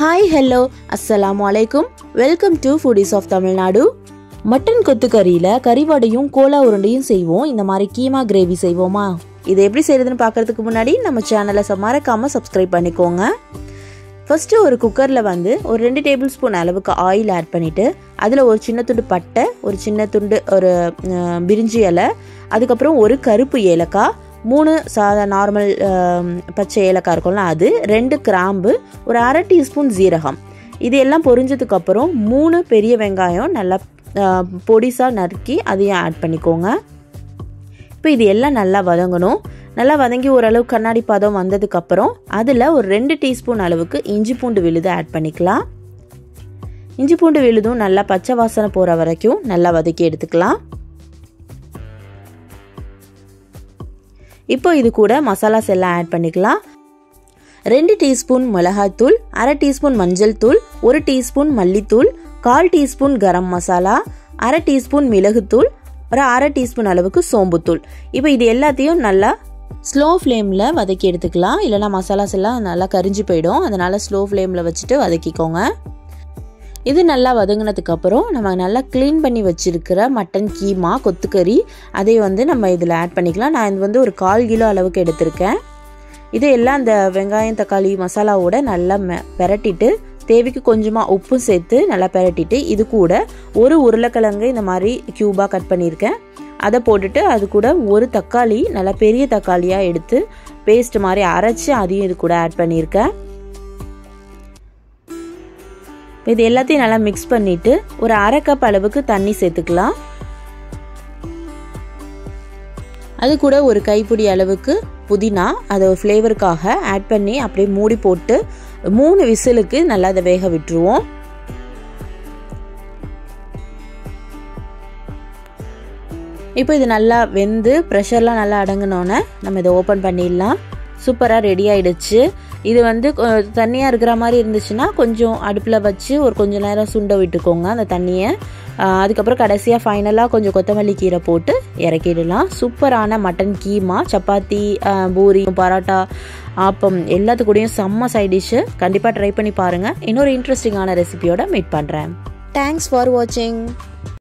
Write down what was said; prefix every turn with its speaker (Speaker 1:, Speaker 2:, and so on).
Speaker 1: Hi, hello, assalamu alaikum. Welcome to Foodies of Tamil Nadu. Mutton கொத்து கறியில கறிவடையும் Cola உருண்டையும் செய்வோம். இந்த மாதிரி கீமா கிரேவி செய்வோமா? இது எப்படி செய்யறதுன்னு பார்க்கிறதுக்கு முன்னாடி நம்ம சேனலை மறக்காம சப்ஸ்கிரைப் பண்ணிக்கோங்க. ஃபர்ஸ்ட் ஒரு குக்கர்ல ஒரு 2 டேபிள் ஸ்பூன் அளவுக்கு ஆயில் ஆட் பண்ணிட்டு அதுல ஒரு சின்ன துண்டு பட்டை, ஒரு சின்ன துண்டு ஒரு பிரிஞ்சி இலை, அதுக்கப்புறம் ஒரு கருப்பு ஏலக்காய், 3 சாதா நார்மல் பச்சை ஏலக்காய் இருக்கும்ல அது, 2 கிராம்பு, ஒரு அரை டீஸ்பூன் ஜீரகம். இது எல்லாம் பொரிஞ்சதுக்கு அப்புறம் 3 பெரிய வெங்காயம் நல்லா பொடிசாக நறுக்கி அதையும் ஆட் பண்ணிக்கோங்க. இப்போ இது எல்லாம் நல்லா வதங்கணும். நல்லா வதங்கி ஓரளவு கண்ணாடி பதம் வந்ததுக்கப்புறம் அதில் ஒரு 2 டீஸ்பூன் அளவுக்கு இஞ்சி பூண்டு விழுது ஆட் பண்ணிக்கலாம். இஞ்சி பூண்டு விழுதும் நல்லா பச்சை வாசனை போகிற வரைக்கும் நல்லா வதக்கி எடுத்துக்கலாம். இப்போ இது கூட மசாலாஸ் எல்லாம் ஆட் பண்ணிக்கலாம். 2 டீஸ்பூன் மிளகாய்த்தூள், அரை டீஸ்பூன் மஞ்சள் தூள், 1 டீஸ்பூன் மல்லித்தூள், 1/4 டீஸ்பூன் கரம் மசாலா, அரை டீஸ்பூன் மிளகுத்தூள், ஒரு அரை டீஸ்பூன் அளவுக்கு சோம்புத்தூள். இப்போ இது எல்லாத்தையும் நல்லா ஸ்லோ ஃப்ளேமில் வதக்கி எடுத்துக்கலாம். இல்லைனா மசாலாஸ் எல்லாம் நல்லா கரிஞ்சு போயிடும். அதனால ஸ்லோ ஃப்ளேமில் வச்சுட்டு வதக்கிக்கோங்க. இது நல்லா வதங்கினதுக்கு அப்புறம் நம்ம நல்லா க்ளீன் பண்ணி வச்சிருக்கிற மட்டன் கீமா கொத்துக்கறி அதை நம்ம இதில் ஆட் பண்ணிக்கலாம். நான் இது ஒரு 1/4 கிலோ அளவுக்கு எடுத்திருக்கேன். இது எல்லாம் அந்த வெங்காயம் தக்காளி மசாலாவோட நல்லா பெரட்டிட்டு தேவைக்கு கொஞ்சமாக உப்பும் சேர்த்து நல்லா பெரட்டிட்டு இது கூட ஒரு உருளைக்கிழங்கு இந்த மாதிரி கியூபாக கட் பண்ணியிருக்கேன். அதை போட்டுட்டு அது கூட ஒரு தக்காளி நல்லா பெரிய தக்காளியாக எடுத்து பேஸ்ட் மாதிரி அரைச்சி அதையும் இது கூட ஆட் பண்ணியிருக்கேன். இது எல்லாத்தையும் நல்லா மிக்ஸ் பண்ணிட்டு ஒரு அரை கப் அளவுக்கு தண்ணி சேர்த்துக்கலாம். அது கூட ஒரு கைப்பிடி அளவுக்கு புதினா அதை ஒரு ஃப்ளேவருக்காக ஆட் பண்ணி அப்படியே மூடி போட்டு 3 விசிலுக்கு நல்லா அதை வேக விட்டுருவோம். இப்போ இது நல்லா வெந்து ப்ரெஷர்லாம் நல்லா அடங்கினோன்னே நம்ம இதை ஓப்பன் பண்ணிடலாம். சூப்பராக ரெடி ஆயிடுச்சு. இது தண்ணியாக இருக்கிற மாதிரி இருந்துச்சுன்னா கொஞ்சம் அடுப்பில் வச்சு ஒரு கொஞ்சம் நேரம் சுண்ட விட்டுக்கோங்க அந்த தண்ணியை. அதுக்கப்புறம் கடைசியாக ஃபைனலாக கொஞ்சம் கொத்தமல்லி கீரை போட்டு இறக்கிடலாம். சூப்பரான மட்டன் கீமா சப்பாத்தி, பூரி, பரோட்டா, ஆப்பம் எல்லாத்துக்கூடையும் செம்ம சைட் டிஷ்ஷு. கண்டிப்பாக ட்ரை பண்ணி பாருங்கள். இன்னொரு இன்ட்ரெஸ்டிங்கான ரெசிபியோட மீட் பண்ணுறேன். தேங்க்ஸ் ஃபார் வாட்சிங்.